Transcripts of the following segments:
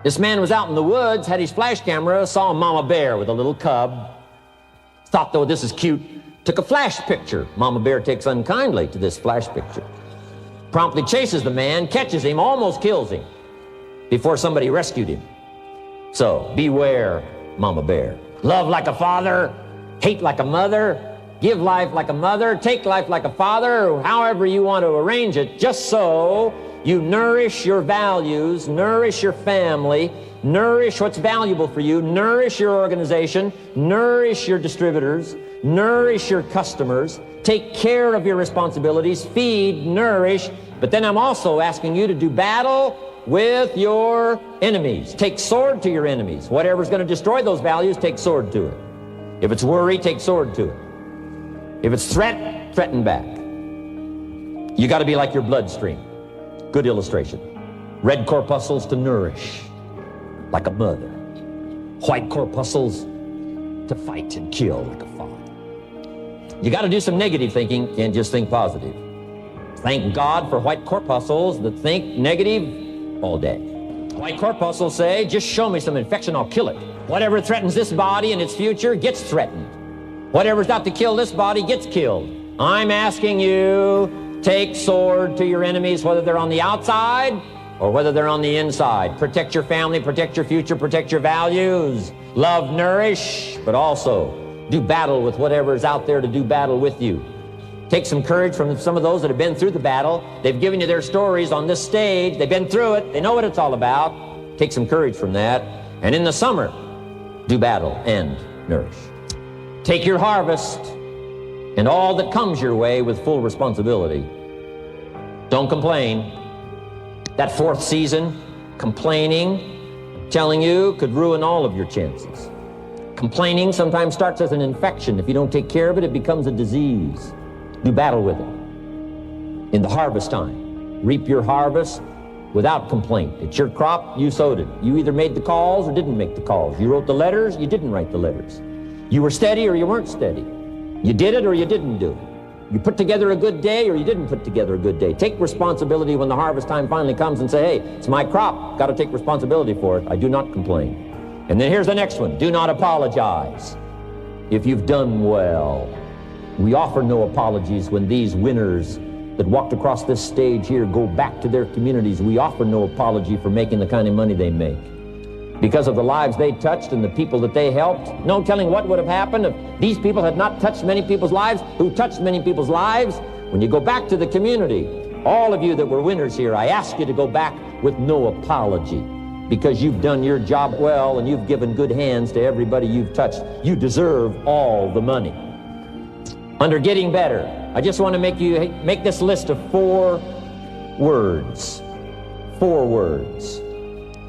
This man was out in the woods, had his flash camera, saw a mama bear with a little cub. Thought, though, this is cute, took a flash picture. Mama bear takes unkindly to this flash picture. Promptly chases the man, catches him, almost kills him before somebody rescued him. So, beware, mama bear. Love like a father, hate like a mother, give life like a mother, take life like a father, however you want to arrange it, just so you nourish your values, nourish your family, nourish what's valuable for you, nourish your organization, nourish your distributors, nourish your customers, take care of your responsibilities, feed, nourish. But then I'm also asking you to do battle with your enemies. Take sword to your enemies. Whatever's going to destroy those values, take sword to it. If it's worry, take sword to it. If it's threat, threaten back. You got to be like your bloodstream. Good illustration. Red corpuscles to nourish, like a mother. White corpuscles to fight and kill, like a father. You got to do some negative thinking, can't just think positive. Thank God for white corpuscles that think negative all day. White corpuscles say, just show me some infection, I'll kill it. Whatever threatens this body and its future gets threatened. Whatever's out to kill this body gets killed. I'm asking you, take sword to your enemies, whether they're on the outside or whether they're on the inside. Protect your family, protect your future, protect your values. Love, nourish, but also do battle with whatever's out there to do battle with you. Take some courage from some of those that have been through the battle. They've given you their stories on this stage. They've been through it. They know what it's all about. Take some courage from that. And in the summer, do battle and nourish. Take your harvest and all that comes your way with full responsibility. Don't complain. That fourth season, complaining, I'm telling you, could ruin all of your chances. Complaining sometimes starts as an infection. If you don't take care of it, it becomes a disease. Do battle with it. In the harvest time, reap your harvest without complaint. It's your crop, you sowed it. You either made the calls or didn't make the calls. You wrote the letters, you didn't write the letters. You were steady or you weren't steady. You did it or you didn't do it. You put together a good day or you didn't put together a good day. Take responsibility when the harvest time finally comes and say, hey, it's my crop. Got to take responsibility for it. I do not complain. And then here's the next one. Do not apologize if you've done well. We offer no apologies when these winners that walked across this stage here go back to their communities. We offer no apology for making the kind of money they make. Because of the lives they touched and the people that they helped, no telling what would have happened if these people had not touched many people's lives, who touched many people's lives. When you go back to the community, all of you that were winners here, I ask you to go back with no apology, because you've done your job well and you've given good hands to everybody you've touched. You deserve all the money. Under getting better, I just want to make this list of 4 words. 4 words.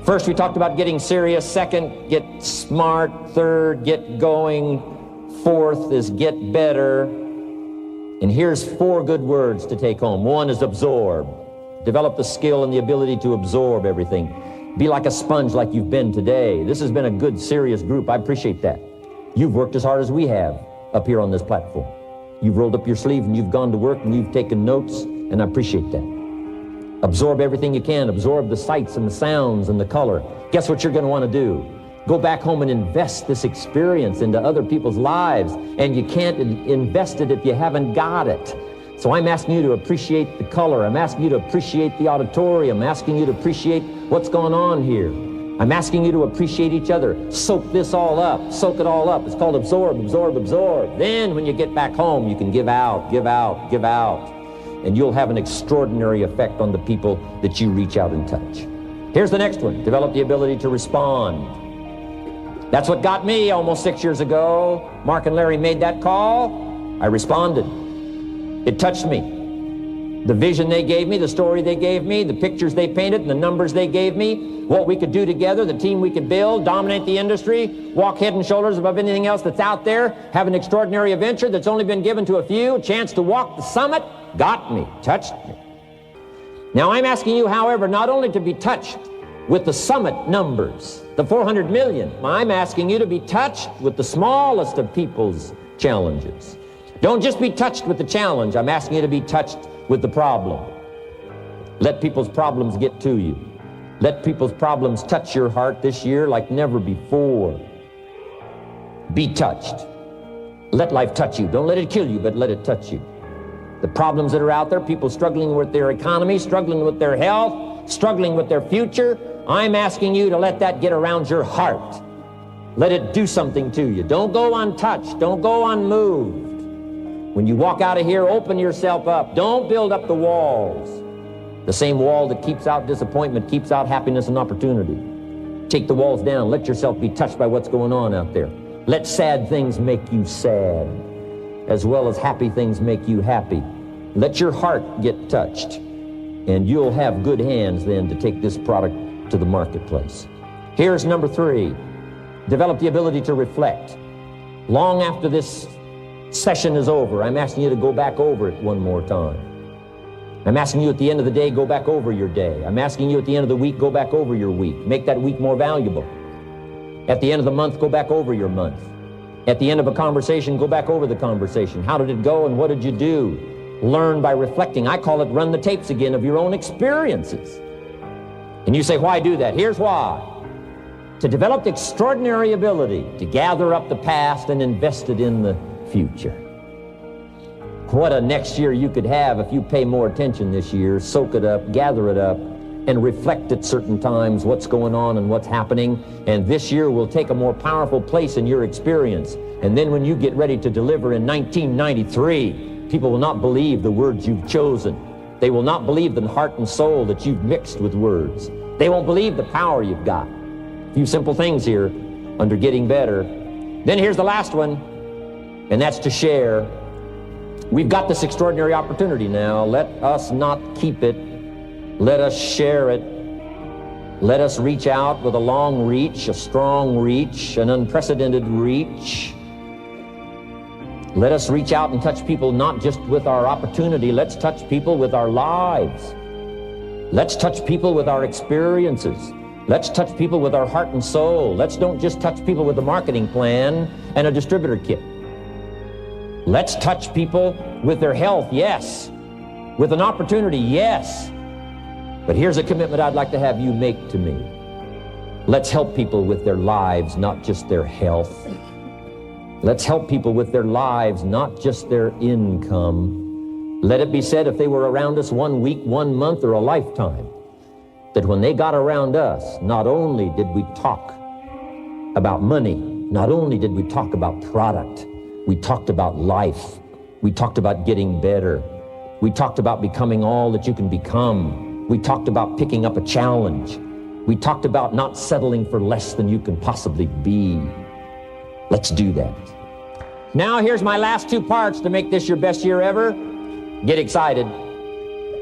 First, we talked about getting serious. Second, get smart. Third, get going. Fourth is get better. And here's 4 good words to take home. 1 is absorb. Develop the skill and the ability to absorb everything. Be like a sponge like you've been today. This has been a good, serious group. I appreciate that. You've worked as hard as we have up here on this platform. You've rolled up your sleeve and you've gone to work and you've taken notes, and I appreciate that. Absorb everything you can. Absorb the sights and the sounds and the color. Guess what you're going to want to do? Go back home and invest this experience into other people's lives, and you can't invest it if you haven't got it. So I'm asking you to appreciate the color. I'm asking you to appreciate the auditorium. I'm asking you to appreciate what's going on here. I'm asking you to appreciate each other. Soak this all up. Soak it all up. It's called absorb, absorb, absorb. Then when you get back home, you can give out, give out, give out. And you'll have an extraordinary effect on the people that you reach out and touch. Here's the next one. Develop the ability to respond. That's what got me almost 6 years ago. Mark and Larry made that call. I responded. It touched me. The vision they gave me, the story they gave me, the pictures they painted, and the numbers they gave me, what we could do together, the team we could build, dominate the industry, walk head and shoulders above anything else that's out there, have an extraordinary adventure that's only been given to a few, a chance to walk the summit, got me, touched me. Now I'm asking you, however, not only to be touched with the summit numbers, the 400 million, I'm asking you to be touched with the smallest of people's challenges. Don't just be touched with the challenge, I'm asking you to be touched with the problem. Let people's problems get to you. Let people's problems touch your heart this year like never before. Be touched. Let life touch you. Don't let it kill you, but let it touch you. The problems that are out there, people struggling with their economy, struggling with their health, struggling with their future, I'm asking you to let that get around your heart. Let it do something to you. Don't go untouched. Don't go unmoved. When you walk out of here, open yourself up. Don't build up the walls. The same wall that keeps out disappointment keeps out happiness and opportunity. Take the walls down. Let yourself be touched by what's going on out there. Let sad things make you sad, as well as happy things make you happy. Let your heart get touched, and you'll have good hands then to take this product to the marketplace. Here's number 3. Develop the ability to reflect. Long after this session is over, I'm asking you to go back over it one more time. I'm asking you at the end of the day, go back over your day. I'm asking you at the end of the week, go back over your week. Make that week more valuable. At the end of the month, go back over your month. At the end of a conversation, go back over the conversation. How did it go and what did you do? Learn by reflecting. I call it run the tapes again of your own experiences. And you say, why do that? Here's why. To develop the extraordinary ability to gather up the past and invest it in the future. What a next year you could have if you pay more attention this year, soak it up, gather it up, and reflect at certain times what's going on and what's happening. And this year will take a more powerful place in your experience. And then when you get ready to deliver in 1993, people will not believe the words you've chosen. They will not believe the heart and soul that you've mixed with words. They won't believe the power you've got. A few simple things here under getting better. Then here's the last one, and that's to share. We've got this extraordinary opportunity now. Let us not keep it. Let us share it. Let us reach out with a long reach, a strong reach, an unprecedented reach. Let us reach out and touch people not just with our opportunity. Let's touch people with our lives. Let's touch people with our experiences. Let's touch people with our heart and soul. Let's don't just touch people with a marketing plan and a distributor kit. Let's touch people with their health, yes. With an opportunity, yes. But here's a commitment I'd like to have you make to me. Let's help people with their lives, not just their health. Let's help people with their lives, not just their income. Let it be said, if they were around us 1 week, 1 month, or a lifetime, that when they got around us, not only did we talk about money, not only did we talk about product, we talked about life. We talked about getting better. We talked about becoming all that you can become. We talked about picking up a challenge. We talked about not settling for less than you can possibly be. Let's do that. Now here's my last 2 parts to make this your best year ever. Get excited.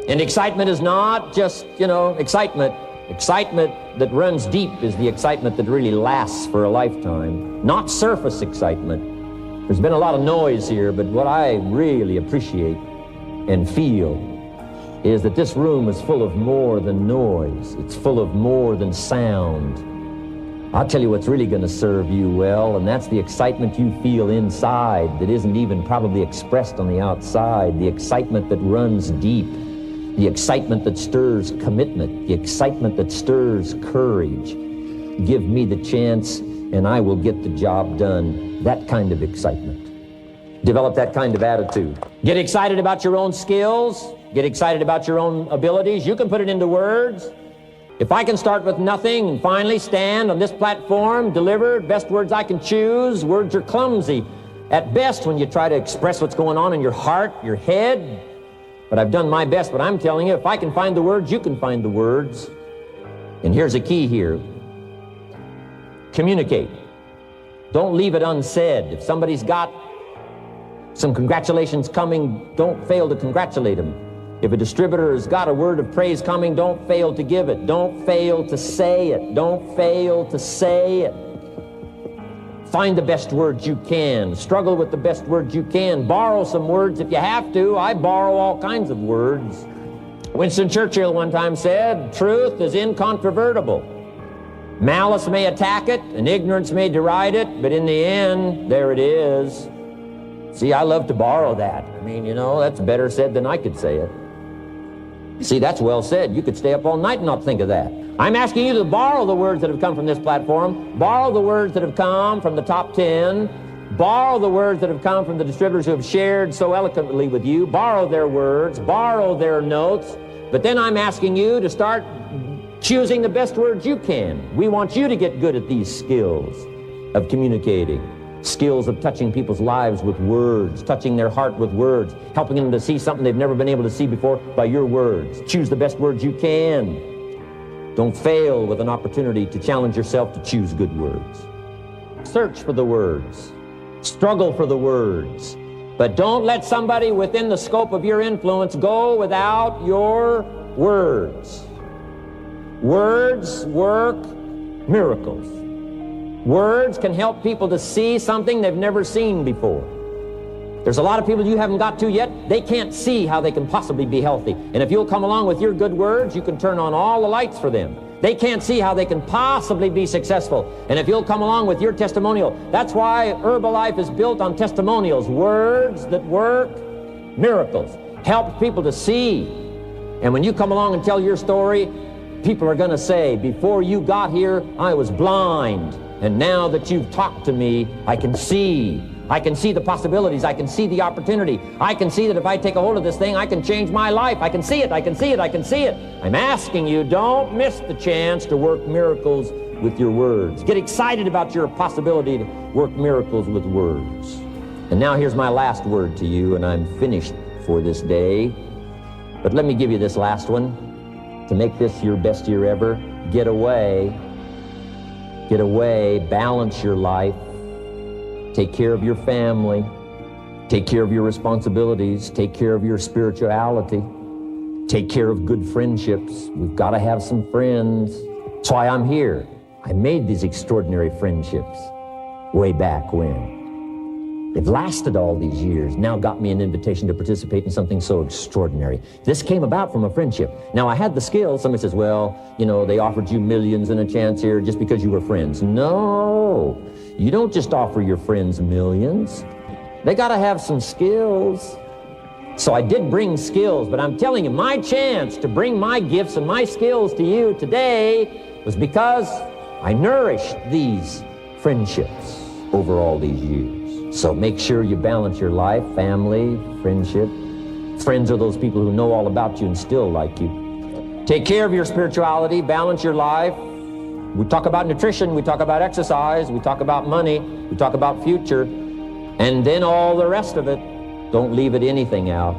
And excitement is not just, excitement. Excitement that runs deep is the excitement that really lasts for a lifetime. Not surface excitement. There's been a lot of noise here, but what I really appreciate and feel is that this room is full of more than noise. It's full of more than sound. I'll tell you what's really going to serve you well, and that's the excitement you feel inside that isn't even probably expressed on the outside, the excitement that runs deep, the excitement that stirs commitment, the excitement that stirs courage. Give me the chance, and I will get the job done. That kind of excitement. Develop that kind of attitude. Get excited about your own skills. Get excited about your own abilities. You can put it into words. If I can start with nothing and finally stand on this platform, deliver best words I can choose, words are clumsy at best when you try to express what's going on in your heart, your head. But I've done my best, but I'm telling you, if I can find the words, you can find the words. And here's a key here. Communicate. Don't leave it unsaid. If somebody's got some congratulations coming, don't fail to congratulate them. If a distributor has got a word of praise coming, don't fail to give it. Don't fail to say it. Don't fail to say it. Find the best words you can. Struggle with the best words you can. Borrow some words if you have to. I borrow all kinds of words. Winston Churchill one time said, truth is incontrovertible. Malice may attack it, and ignorance may deride it, but in the end, there it is. See, I love to borrow that. I mean, that's better said than I could say it. See, that's well said. You could stay up all night and not think of that. I'm asking you to borrow the words that have come from this platform, borrow the words that have come from the top 10, borrow the words that have come from the distributors who have shared so eloquently with you, borrow their words, borrow their notes, but then I'm asking you to start choosing the best words you can. We want you to get good at these skills of communicating, skills of touching people's lives with words, touching their heart with words, helping them to see something they've never been able to see before by your words. Choose the best words you can. Don't fail with an opportunity to challenge yourself to choose good words. Search for the words. Struggle for the words. But don't let somebody within the scope of your influence go without your words. Words work miracles. Words can help people to see something they've never seen before. There's a lot of people you haven't got to yet. They can't see how they can possibly be healthy. And if you'll come along with your good words, you can turn on all the lights for them. They can't see how they can possibly be successful. And if you'll come along with your testimonial, that's why Herbalife is built on testimonials, words that work miracles, help people to see. And when you come along and tell your story, people are going to say, before you got here, I was blind. And now that you've talked to me, I can see. I can see the possibilities. I can see the opportunity. I can see that if I take a hold of this thing, I can change my life. I can see it. I can see it. I can see it. I'm asking you, don't miss the chance to work miracles with your words. Get excited about your possibility to work miracles with words. And now here's my last word to you, and I'm finished for this day. But let me give you this last one. To make this your best year ever, get away. Get away, balance your life. Take care of your family. Take care of your responsibilities. Take care of your spirituality. Take care of good friendships. We've got to have some friends. That's why I'm here. I made these extraordinary friendships way back when. They've lasted all these years, now got me an invitation to participate in something so extraordinary. This came about from a friendship. Now, I had the skills. Somebody says, well, you know, they offered you millions and a chance here just because you were friends. No, you don't just offer your friends millions. They got to have some skills. So I did bring skills, but I'm telling you, my chance to bring my gifts and my skills to you today was because I nourished these friendships over all these years. So make sure you balance your life, family, friendship. Friends are those people who know all about you and still like you. Take care of your spirituality, balance your life. We talk about nutrition, we talk about exercise, we talk about money, we talk about future, and then all the rest of it. Don't leave anything out.